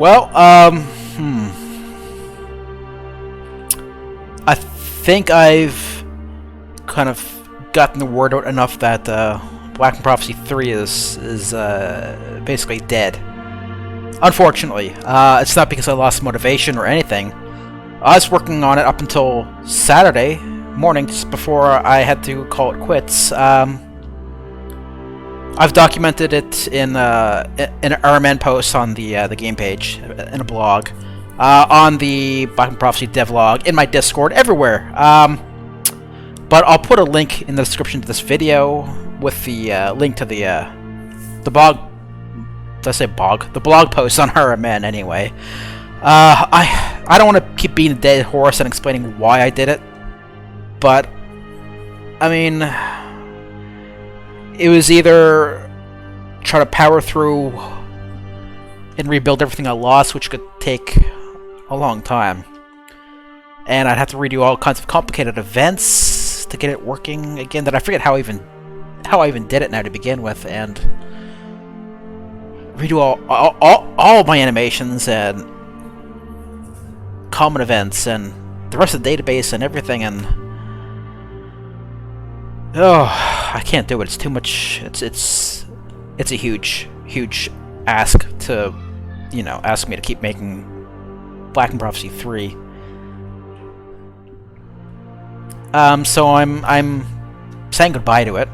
Well, I think I've kind of gotten the word out enough that Blackmoon Prophecy 3 is basically dead. Unfortunately, it's not because I lost motivation or anything. I was working on it up until Saturday morning, just before I had to call it quits. I've documented it in an RMN post on the game page, in a blog, on the Blackmoon Prophecy devlog, in my Discord, everywhere. But I'll put a link in the description to this video with the link to the blog. Did I say bog? The blog post on RMN anyway. I don't want to keep beating a dead horse and explaining why I did it, but I mean, it was either try to power through and rebuild everything I lost, which could take a long time, and I'd have to redo all kinds of complicated events to get it working again. That I forget how I even did it now to begin with, and redo all of my animations and common events and the rest of the database and everything, and oh, I can't do it. It's too much. It's a huge ask to, you know, ask me to keep making Blackmoon Prophecy 3. So I'm saying goodbye to it.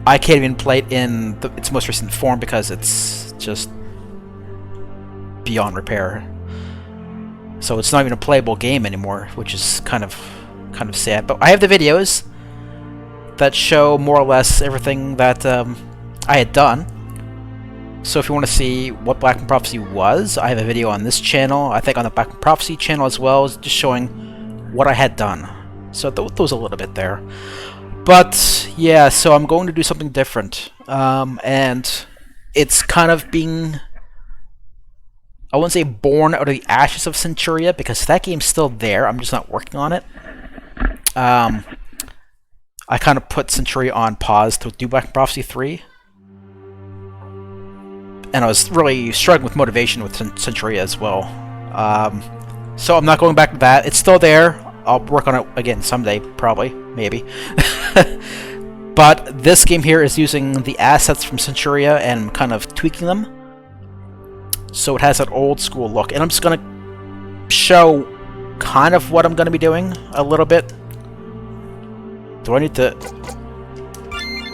I can't even play it in its most recent form because it's just beyond repair. So it's not even a playable game anymore, which is kind of sad. But I have the videos that show more or less everything that I had done. So if you want to see what Blackmoon Prophecy was, I have a video on this channel, I think on the Blackmoon Prophecy channel as well, just showing what I had done. So there was a little bit there. But yeah, so I'm going to do something different. And it's kind of being, I wouldn't say born out of the ashes of Centuria, because that game's still there, I'm just not working on it. I kind of put Centuria on pause to do Blackmoon Prophecy 3. And I was really struggling with motivation with Centuria as well. So I'm not going back to that. It's still there. I'll work on it again someday, probably, maybe. But this game here is using the assets from Centuria and kind of tweaking them, so it has that old school look. And I'm just going to show kind of what I'm going to be doing a little bit. Do I need to...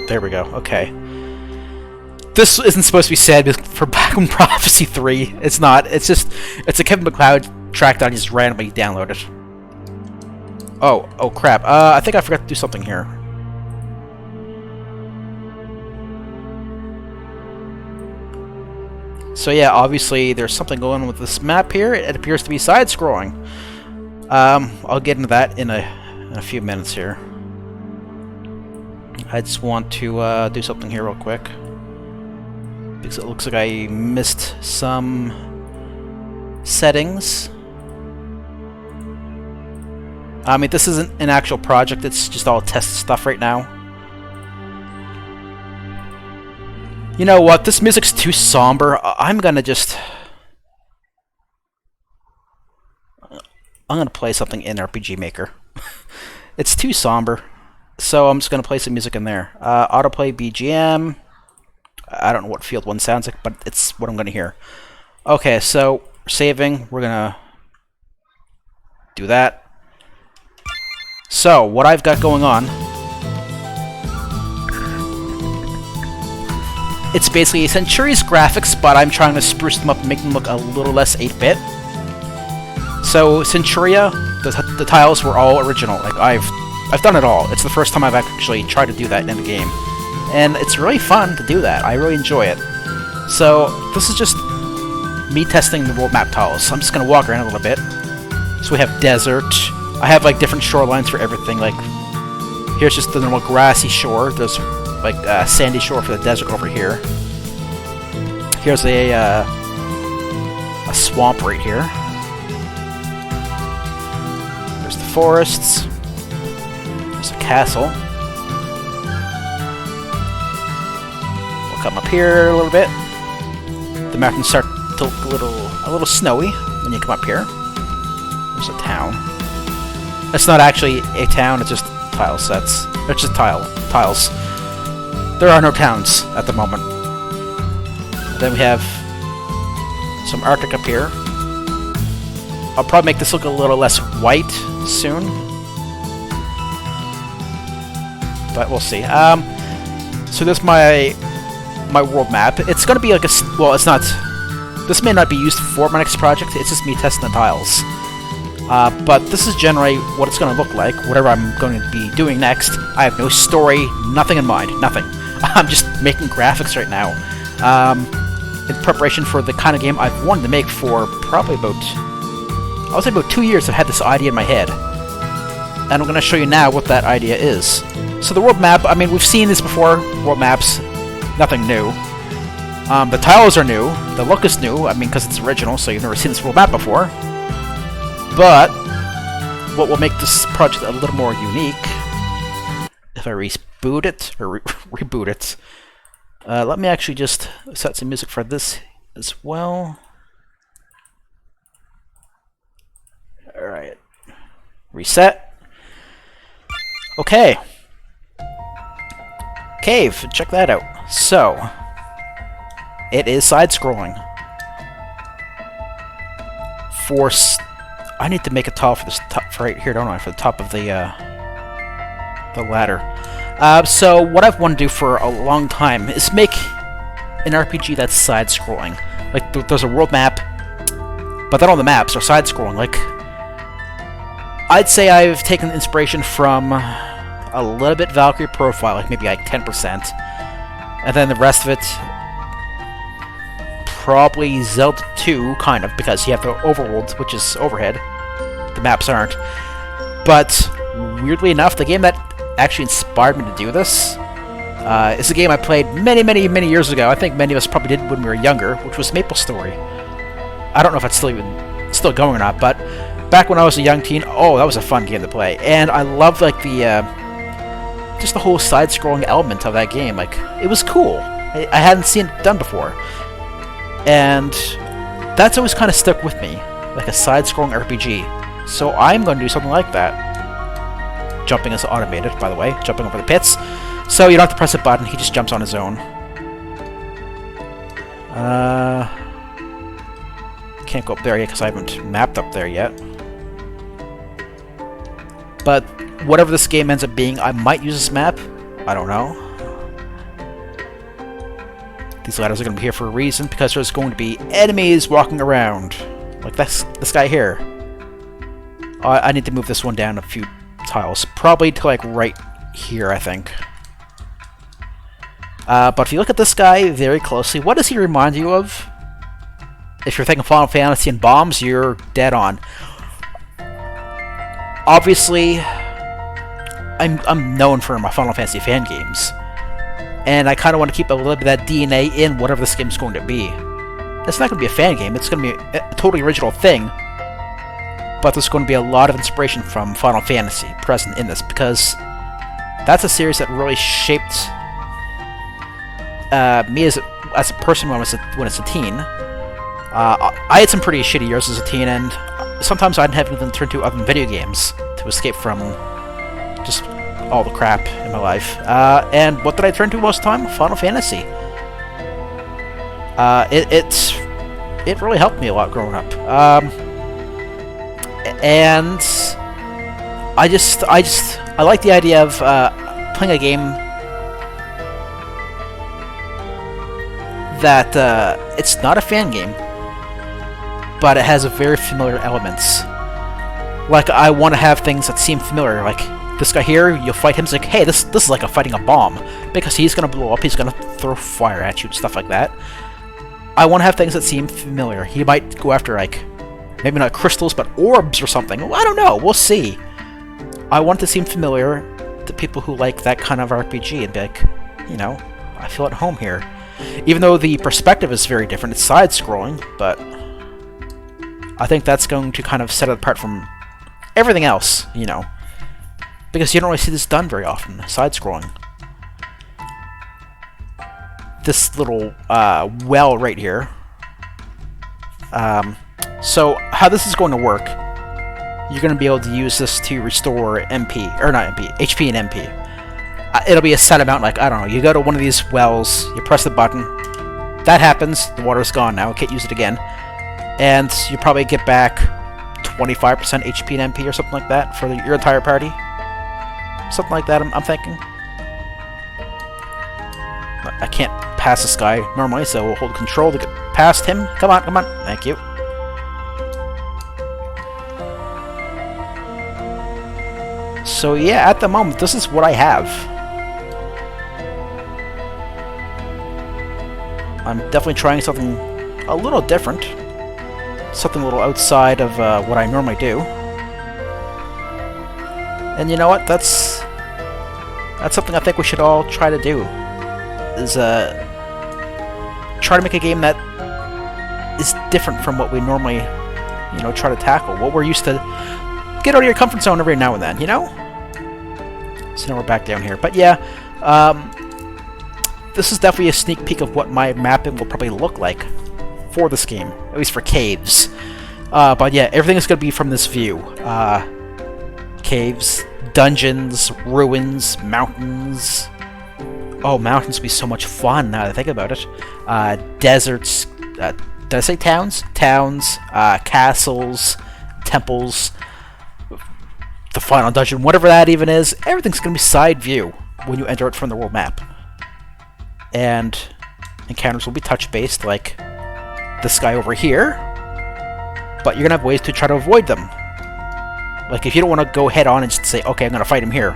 There we go, okay. This isn't supposed to be said for Blackmoon Prophecy 3. It's not. It's just... It's a Kevin MacLeod track that I just randomly downloaded. Oh crap. I think I forgot to do something here. So yeah, obviously there's something going on with this map here. It appears to be side-scrolling. I'll get into that in a few minutes here. I just want to do something here real quick, because it looks like I missed some settings. I mean, this isn't an actual project, it's just all test stuff right now. You know what, this music's too somber. I'm gonna play something in RPG Maker. It's too somber, so I'm just gonna play some music in there. Autoplay BGM. I don't know what Field 1 sounds like, but it's what I'm gonna hear. Okay, so saving, we're gonna do that. So, what I've got going on, it's basically Centuria's graphics, but I'm trying to spruce them up and make them look a little less 8-bit. So, Centuria, the tiles were all original. Like, I've done it all. It's the first time I've actually tried to do that in a game. And it's really fun to do that. I really enjoy it. So, this is just me testing the world map tiles. I'm just going to walk around a little bit. So we have desert. I have like different shorelines for everything. Like, here's just the normal grassy shore. There's like sandy shore for the desert over here. Here's a swamp right here. There's the forests. There's a castle. We'll come up here a little bit. The map can start to look a little snowy when you come up here. There's a town. It's not actually a town, it's just tile sets. It's just tiles. There are no towns at the moment. Then we have some Arctic up here. I'll probably make this look a little less white soon. But we'll see. So this is my world map. It's gonna be like well, it's not. This may not be used for my next project. It's just me testing the tiles. But this is generally what it's gonna look like. Whatever I'm going to be doing next. I have no story, nothing in mind, nothing. I'm just making graphics right now. In preparation for the kind of game I've wanted to make for probably about, I would say about 2 years. I've had this idea in my head. And I'm going to show you now what that idea is. So the world map, I mean, we've seen this before, world maps, nothing new. The tiles are new, the look is new, I mean, because it's original, so you've never seen this world map before. But, what will make this project a little more unique, if I reboot it, or reboot it, let me actually just set some music for this as well. Alright. Reset. Okay. Cave, check that out. So, it is side-scrolling. I need to make a tile for this top, for right here, don't I? For the top of the ladder. So what I've wanted to do for a long time is make an RPG that's side-scrolling. Like, there's a world map, but then all the maps are side-scrolling. Like, I'd say I've taken inspiration from a little bit Valkyrie Profile, like maybe like 10%, and then the rest of it probably Zelda 2, kind of, because you have the overworld, which is overhead. The maps aren't. But weirdly enough, the game that actually inspired me to do this is a game I played many years ago. I think many of us probably did when we were younger, which was Maple Story. I don't know if it's still going or not, but back when I was a young teen, oh, that was a fun game to play. And I loved like the just the whole side-scrolling element of that game. Like, it was cool. I hadn't seen it done before. And that's always kind of stuck with me, like a side-scrolling RPG. So I'm going to do something like that. Jumping is automated, by the way, jumping over the pits. So you don't have to press a button, he just jumps on his own. Can't go up there yet because I haven't mapped up there yet. But whatever this game ends up being, I might use this map. I don't know. These ladders are going to be here for a reason, because there's going to be enemies walking around. Like this guy here. I need to move this one down a few tiles. Probably to like right here, I think. But if you look at this guy very closely, what does he remind you of? If you're thinking Final Fantasy and bombs, you're dead on. Obviously, I'm known for my Final Fantasy fan games. And I kind of want to keep a little bit of that DNA in whatever this game's going to be. It's not going to be a fan game, it's going to be a totally original thing. But there's going to be a lot of inspiration from Final Fantasy present in this, because that's a series that really shaped me as a person when I was a teen. I had some pretty shitty years as a teen, and sometimes I'd have even turned to other video games to escape from just all the crap in my life. And what did I turn to most of the time? Final Fantasy. It really helped me a lot growing up. And I like the idea of playing a game that it's not a fan game, but it has a very familiar elements. Like, I want to have things that seem familiar. Like this guy here, you'll fight him. It's like, hey, this is like fighting a bomb, because he's gonna blow up. He's gonna throw fire at you and stuff like that. I want to have things that seem familiar. He might go after like maybe not crystals, but orbs or something. Well, I don't know. We'll see. I want it to seem familiar to people who like that kind of RPG and be like, you know, I feel at home here. Even though the perspective is very different, it's side-scrolling, but I think that's going to kind of set it apart from everything else, you know, because you don't really see this done very often, side-scrolling. This little well right here, So how this is going to work, you're going to be able to use this to restore MP, or not MP, HP and MP. It'll be a set amount, like, I don't know, you go to one of these wells, you press the button, that happens, the water's gone now, can't use it again, and you probably get back 25% HP and MP or something like that for your entire party. Something like that, I'm thinking. I can't pass this guy normally, so we'll hold control to get past him. Come on, come on. Thank you. So yeah, at the moment, this is what I have. I'm definitely trying something a little different. Something a little outside of what I normally do. And you know what? That's something I think we should all try to do. Is try to make a game that is different from what we normally, you know, try to tackle. What we're used to. Get out of your comfort zone every now and then, you know? So now we're back down here. But yeah, this is definitely a sneak peek of what my mapping will probably look like for this game, at least for caves. But yeah, everything is going to be from this view. Caves, dungeons, ruins, mountains. Oh, mountains would be so much fun now that I think about it. Deserts, did I say towns? Towns, castles, temples, the final dungeon, whatever that even is. Everything's going to be side view when you enter it from the world map. And encounters will be touch-based, like this guy over here. But you're going to have ways to try to avoid them. Like, if you don't want to go head-on and just say, okay, I'm going to fight him here,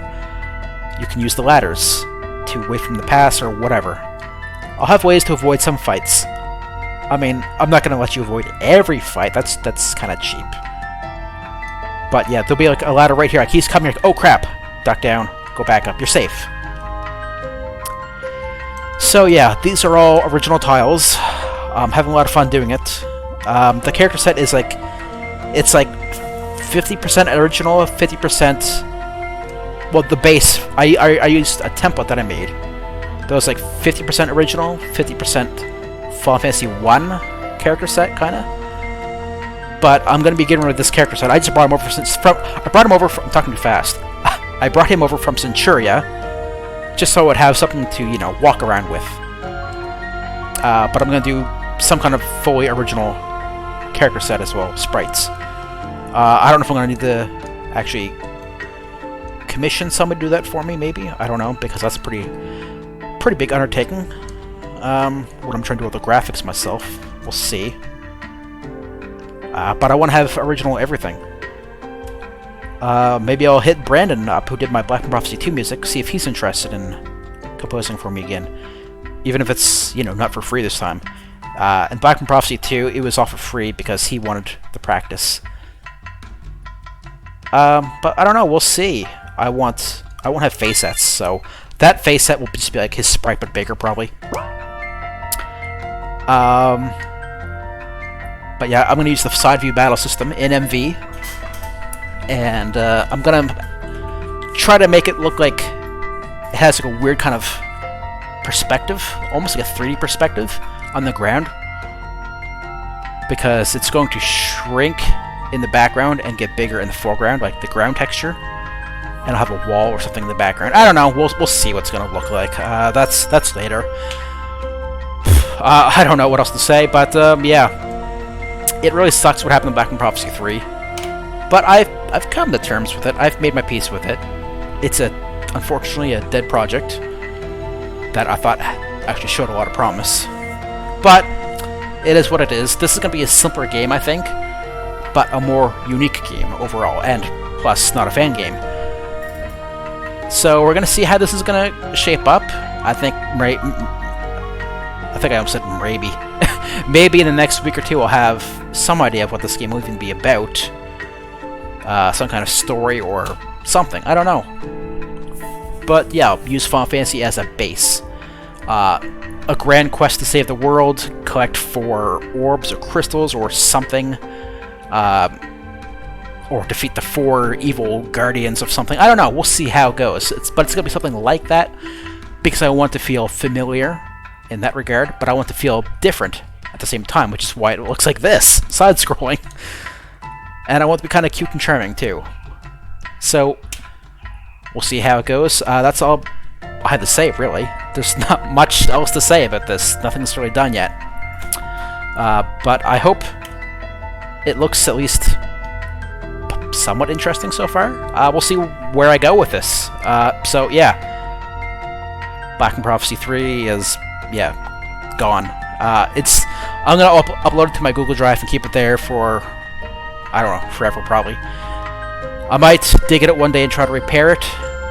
you can use the ladders to wait for him to pass or whatever. I'll have ways to avoid some fights. I mean, I'm not going to let you avoid every fight. That's kind of cheap. But yeah, there'll be like a ladder right here. Like, he's coming here. Oh crap! Duck down. Go back up. You're safe. So yeah, these are all original tiles. I'm having a lot of fun doing it. The character set is like, it's like 50% original, 50%. Well, the base. I used a template that I made. That was like 50% original, 50% Final Fantasy 1 character set, kind of. But I'm going to be getting rid of this character set. I just brought him over from... I'm talking too fast. I brought him over from Centuria, just so I would have something to, you know, walk around with. But I'm going to do some kind of fully original character set as well, sprites. I don't know if I'm going to need to actually commission somebody to do that for me, maybe? I don't know, because that's a pretty big undertaking. What I'm trying to do with the graphics myself. We'll see. But I want to have original everything. Maybe I'll hit Brandon up, who did my Blackmoon Prophecy 2 music, see if he's interested in composing for me again. Even if it's, you know, not for free this time. In Blackmoon Prophecy 2, it was all for free because he wanted the practice. But I don't know, we'll see. I won't have face sets, so that face set will just be like his sprite, but bigger, probably. But yeah, I'm going to use the side view battle system in MV, and I'm going to try to make it look like it has like a weird kind of perspective, almost like a 3D perspective on the ground, because it's going to shrink in the background and get bigger in the foreground, like the ground texture, and I'll have a wall or something in the background. I don't know, we'll see what's going to look like. That's later. I don't know what else to say, but yeah. It really sucks what happened in Blackmoon Prophecy 3. But I've come to terms with it. I've made my peace with it. It's unfortunately a dead project that I thought actually showed a lot of promise. But it is what it is. This is going to be a simpler game, I think, but a more unique game overall, and plus not a fan game. So we're going to see how this is going to shape up. I think I almost said maybe. Maybe in the next week or two I'll have some idea of what this game will even be about. Some kind of story or something. I don't know. But yeah, I'll use Final Fantasy as a base. A grand quest to save the world, collect 4 orbs or crystals or something. Or defeat the 4 evil guardians of something. I don't know. We'll see how it goes. But it's going to be something like that because I want to feel familiar in that regard, but I want to feel different at the same time, which is why it looks like this, side-scrolling. And I want it to be kind of cute and charming, too. So, we'll see how it goes. That's all I had to say, really. There's not much else to say about this. Nothing's really done yet. But I hope it looks at least somewhat interesting so far. We'll see where I go with this. So, yeah. Blackmoon Prophecy 3 is, yeah, gone. I'm gonna upload it to my Google Drive and keep it there for, I don't know, forever probably. I might dig at it one day and try to repair it,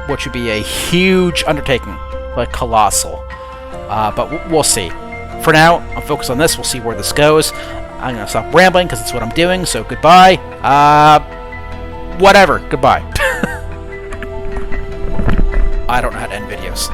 which would be a huge undertaking, like colossal. But we'll see. For now, I'm focused on this. We'll see where this goes. I'm gonna stop rambling because it's what I'm doing. So goodbye. Whatever. Goodbye. I don't know how to end videos.